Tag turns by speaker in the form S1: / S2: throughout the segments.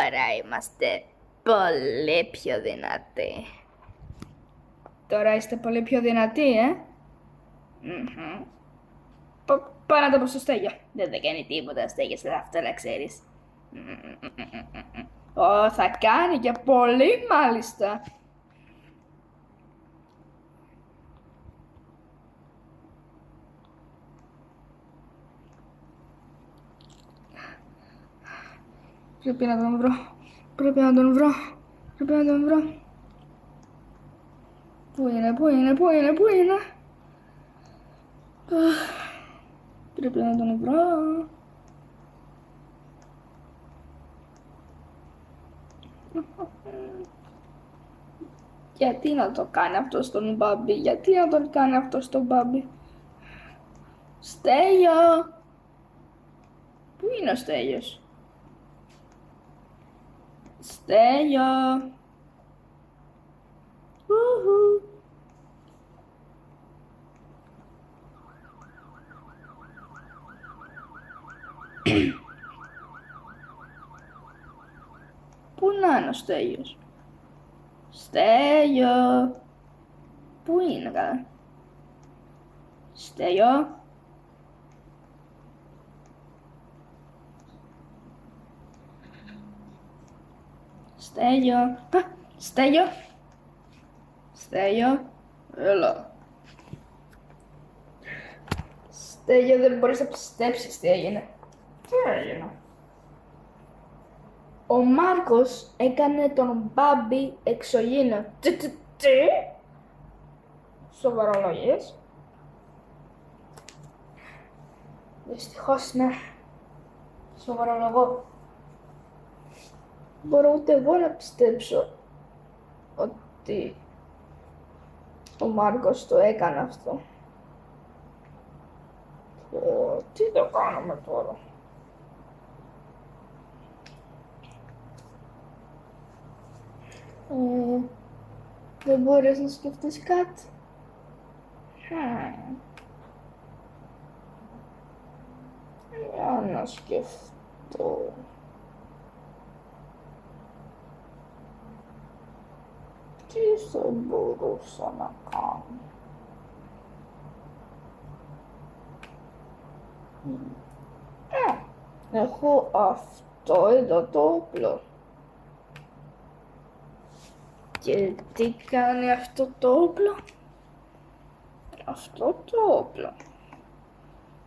S1: Τώρα είμαστε πολύ πιο δυνατοί.
S2: Τώρα είστε πολύ πιο δυνατοί, Πάω να τα πω στο Στέλιο.
S1: Δεν θα κάνει τίποτα, στέγεσαι αυτό να ξέρεις.
S2: Θα κάνει και πολύ μάλιστα. Πρέπει να τον βρω. Πρέπει να τον βρω. Πρέπει να τον βρω. Πού είναι, πού είναι, πού είναι, πού είναι. Πρέπει να τον βρω. Γιατί να το κάνει αυτό στον Μπάμπη, γιατί να τον κάνει αυτό στον Μπάμπη. Στέλιο! Πού είναι ο Στέλιος? Στέλιο! Ουχου. Πού να είναι ο Στέλιος? Στέλιο! Πού είναι καλά? Στέλιο! Στέλιο! Στέλιο! Στέλιο! Έλα! Στέλιο, δεν μπορείς να πιστέψεις τι έγινε.
S1: Τι έγινε?
S2: Ο Μάρκος έκανε τον Μπάμπη εξωγήινο.
S1: Τι?
S2: Σοβαρολογίες? Δυστυχώς ναι. Σοβαρολογώ. Μπορώ ούτε εγώ να πιστέψω ότι ο Μάρκος το έκανε αυτό.
S1: Τι το κάνουμε τώρα?
S2: Δεν μπορείς να σκεφτείς κάτι?
S1: Για να σκεφτώ. Τι θα μπορούσα να κάνω? Έχω αυτό εδώ το όπλο.
S2: Και τι κάνει αυτό το όπλο?
S1: Αυτό το όπλο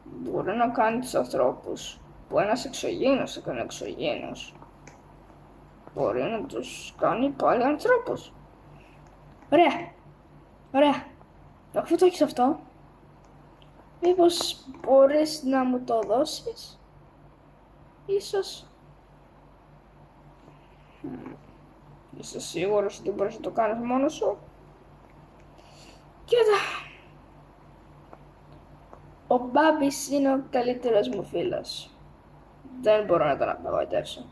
S1: μπορεί να κάνει τους ανθρώπους που ένας εξωγήινος έκανε εξωγήινος. Μπορεί να τους κάνει πάλι ανθρώπους.
S2: Ωραία. Ωραία. Αφού το έχεις αυτό, μήπως μπορείς να μου το δώσεις? Ίσως.
S1: Είσαι σίγουρος ότι μπορείς να το κάνεις μόνος σου?
S2: Κοίτα. Ο Μπάμπης είναι ο καλύτερος μου φίλος.
S1: Δεν μπορώ να τον απογοητεύσω.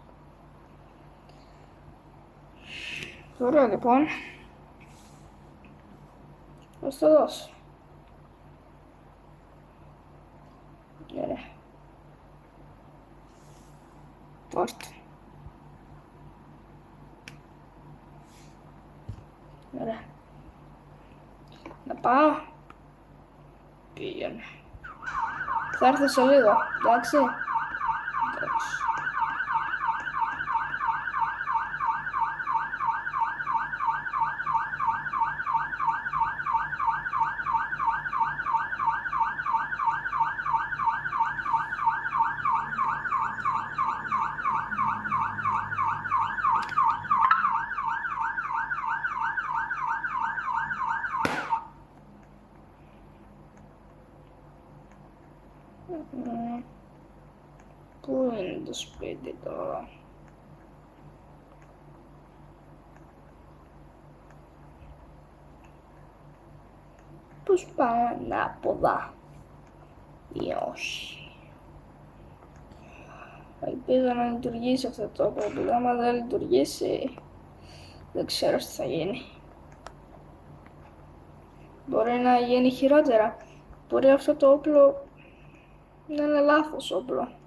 S1: Ωραία λοιπόν.
S2: Θα το δώσω.
S1: Ωραία.
S2: Πάρτε. Ωραία. Να πάω.
S1: Πήγαινε.
S2: Θα έρθω σε λίγο, εντάξει.
S1: Εντάξει. Πού είναι το σπίτι τώρα?
S2: Πώς πάμε ανάποδα ή όχι? Ελπίζω να λειτουργήσει αυτό το όπλο. Άμα δεν λειτουργήσει, δεν ξέρω τι θα γίνει. Μπορεί να γίνει χειρότερα. Μπορεί αυτό το όπλο να είναι λάθος όπλο.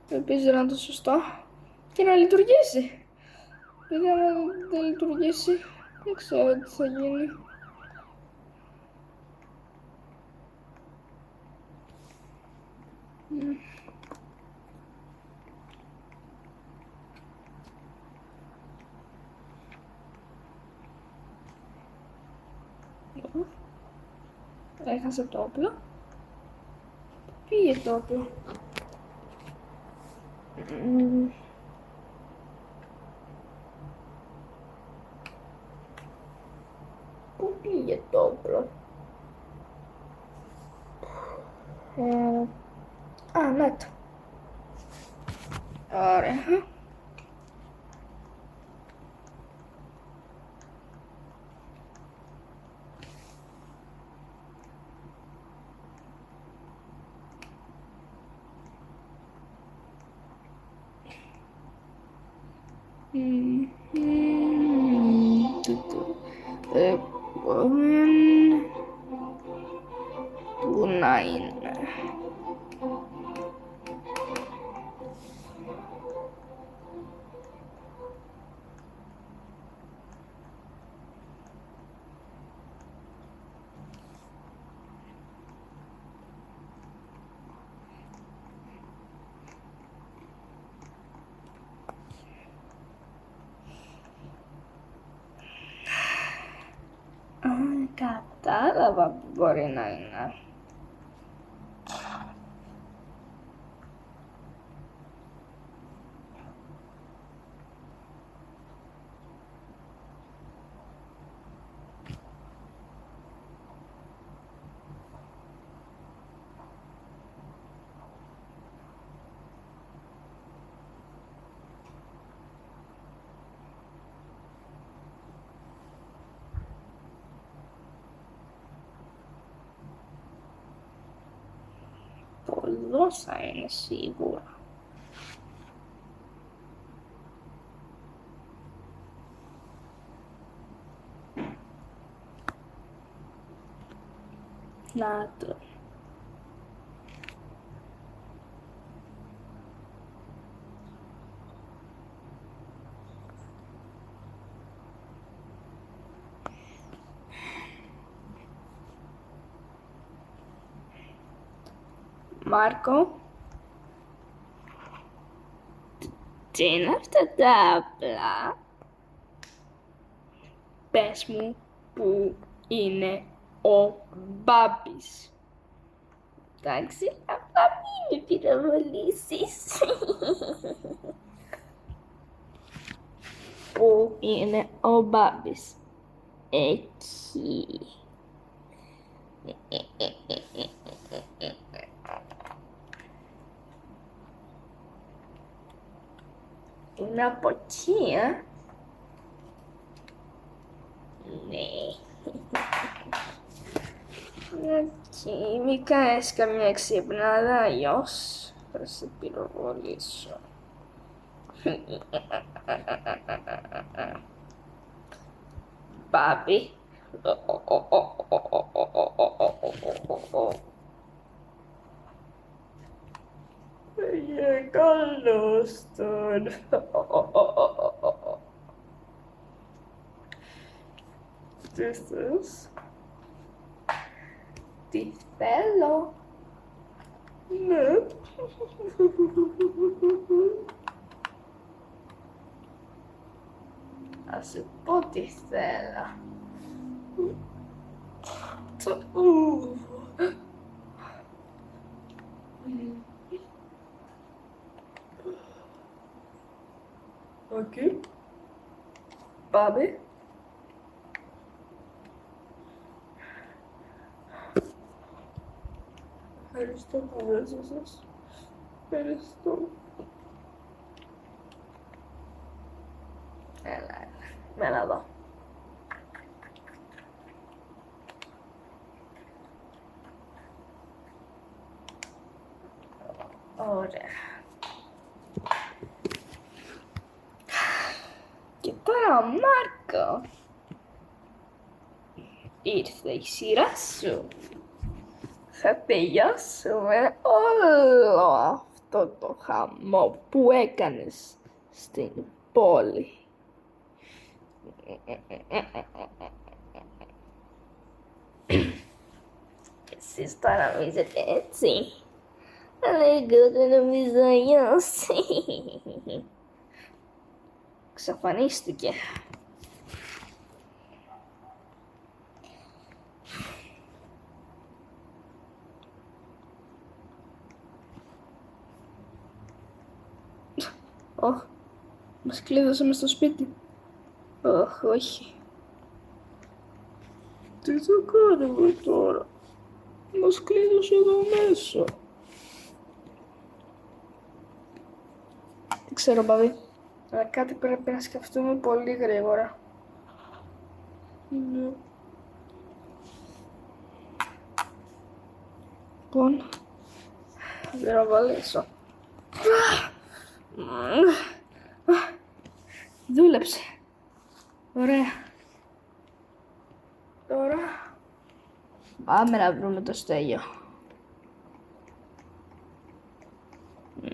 S2: Ελπίζω να είναι το σωστό.
S1: και να λειτουργήσει. Γιατί άμα δεν λειτουργήσει, δεν ξέρω τι θα γίνει. Έχασε το όπλο. Πήγε το όπλο. Πού πήγε το όπλο? Ναι το. Ωραία. Πού να είναι? Κατάλαβα που μπορεί να είναι. Εδώ θα είναι σίγουρα. Να το. Μάρκο, τι είναι αυτά τα απλά? Πες μου που είναι ο Μπάμπης. Εντάξει, απλά μην με πυροβολήσεις. Πού είναι ο Μπάμπης? Εκεί. Είναι από εκεί, Ναι. Εκεί, μη κάνεις καμιά ξυπνάδα, αλλιώς θα σε πυροβολήσω. Μπάμπη. Καλώς τον. Τι θες? Τι θέλω? Ναι. Ας σου πω τι θέλω. Οκ. Πάμε. Ευχαριστώ που με έσωσες. Ευχαριστώ. Έλα. Μέλα εδώ. Ωραία. Και τώρα, Μάρκο, ήρθε η σειρά σου. Θα τελειώσουμε όλο αυτό το χαμό που έκανες
S2: στην πόλη. Εσείς το νομίζετε έτσι, αλλά εγώ το νομίζω αλλιώς. Εξαφανίστηκε. Ωχ, μας κλείδωσε μες στο σπίτι. Ωχ, όχι. Τι θα κάνουμε τώρα? Μας κλείδωσε εδώ μέσα. Δεν ξέρω, μπαβί. Αλλά κάτι πρέπει να σκεφτούμε πολύ γρήγορα. Ναι. Λοιπόν, θα πυροβολήσω. Δούλεψε. Ωραία. Τώρα πάμε να βρούμε το Στέλιο.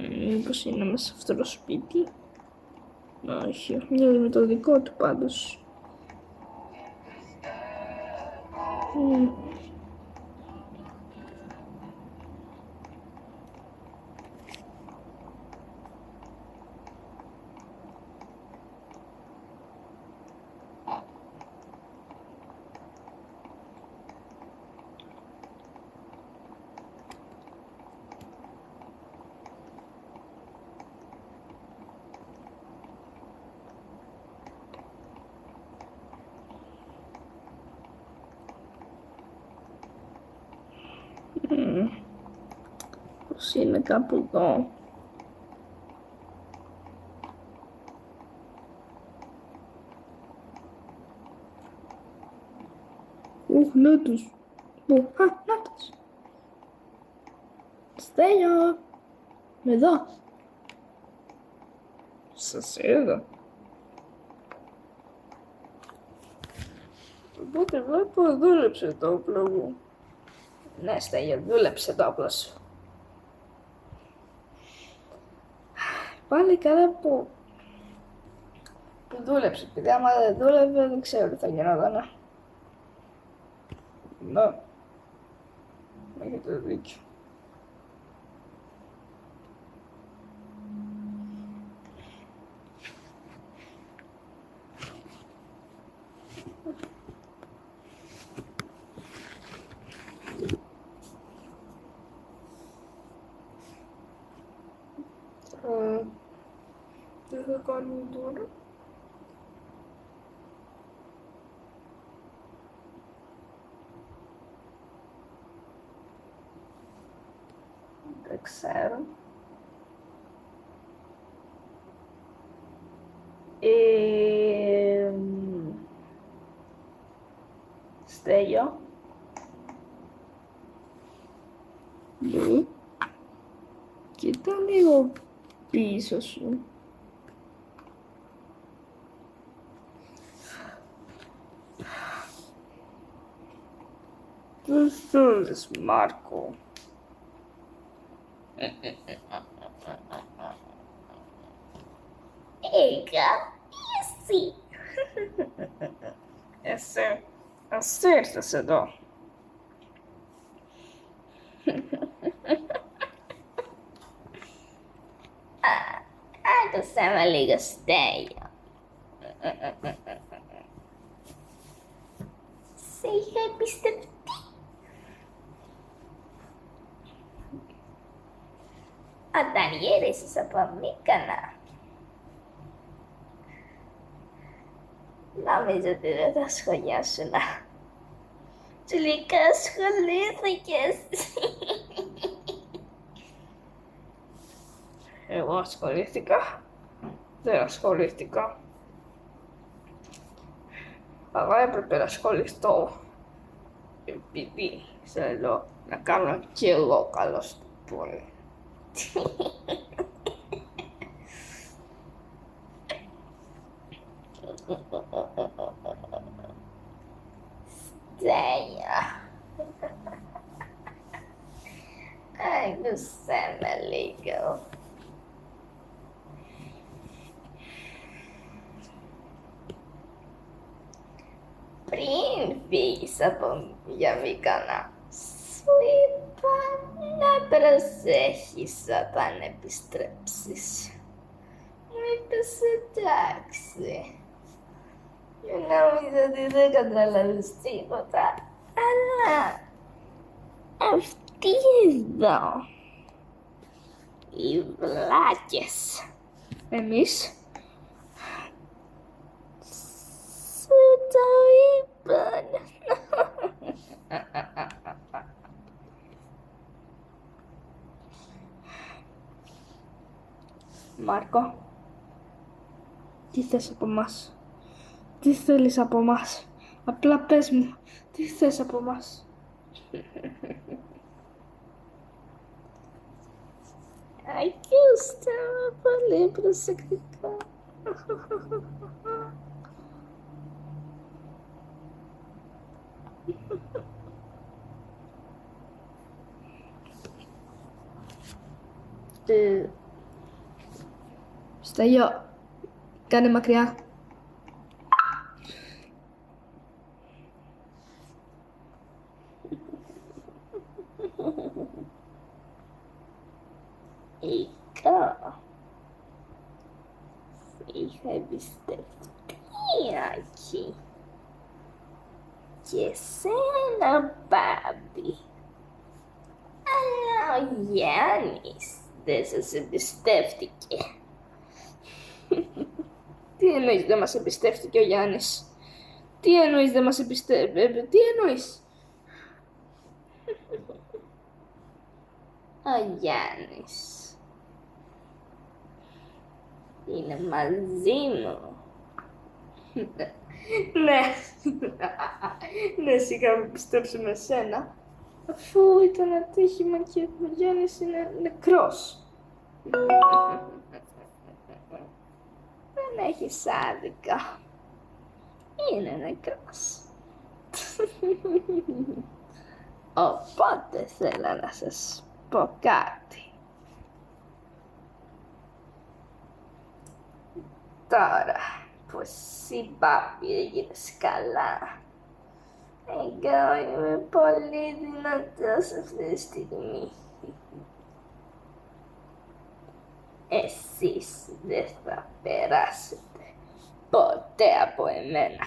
S2: Μήπως είναι μέσα σε αυτό το σπίτι? Όχι, μοιάζει με το δικό του πάντως. Πώς είναι κάπου εδώ? Να τους. Να τους. Στέλιο. Εδώ. Σας είδα. Οπότε βλέπω δούλεψε το όπλο μου. Ναι, Στέλιο, δούλεψε το όπλο σου. Πάλι καλά που δούλεψε, επειδή άμα δεν δούλευε δεν ξέρω τι θα γινόταν. Ναι, έχετε δίκιο. Τι θα κάνουμε τώρα? Δεν ξέρω. Στέλιο. Ναι. Κοίτα λίγο πίσω σου. Τι θέλεις, Μάρκο? Εσύ. Εσύ ήρθες εδώ. Άκουσα με λίγο, Στέλιο. Σε είχα εμπιστευτεί. Όταν γύρισες από Μύκονα, νόμιζα ότι δεν θα σχολιάσουν. Τελικά ασχολήθηκες. Εγώ ασχολήθηκα. Δεν ασχολήθηκα. Αλλά έπρεπε να ασχοληθώ. Επειδή θέλω να κάνω κι εγώ καλό στην πόλη. Στέλιο. Άκουσε με λίγο. φύγεις για μήκανα. Σου είπα να προσέχεις όταν επιστρέψεις. Μου είπες εντάξει. Και νόμιζα ότι δεν καταλάβεις τίποτα. Αλλά αυτοί εδώ, οι βλάκες,
S1: Εμείς.
S2: σου το είπαν.
S1: Μάρκο, τι θες από μας? Τι θέλεις από μας? Απλά πες μου, τι θες από μας?
S2: Ακούστε με πολύ προσεκτικά.
S1: Στέλιο, κάνε μακριά.
S2: Εγώ είχα εμπιστευτεί Άκη. Και σένα, Μπάμπη. Αλλά ο Γιάννης δεν σας εμπιστεύτηκε.
S1: Τι εννοείς δεν μας εμπιστεύτηκε ο Γιάννης? Τι εννοείς δεν μας εμπιστεύτηκε? Τι εννοείς?
S2: Ο Γιάννης είναι μαζί μου.
S1: Ναι, ναι, σιγά μην πιστέψουμε εσένα. Αφού ήταν ατύχημα και ο Γιάννης είναι νεκρός.
S2: Δεν έχεις άδικα. Είναι νεκρός. Οπότε θέλω να σας πω κάτι. Τώρα που εσύ, Μπάμπη, έγινες καλά, εγώ είμαι πολύ δυνατός αυτή τη στιγμή. Εσείς δεν θα περάσετε ποτέ από εμένα.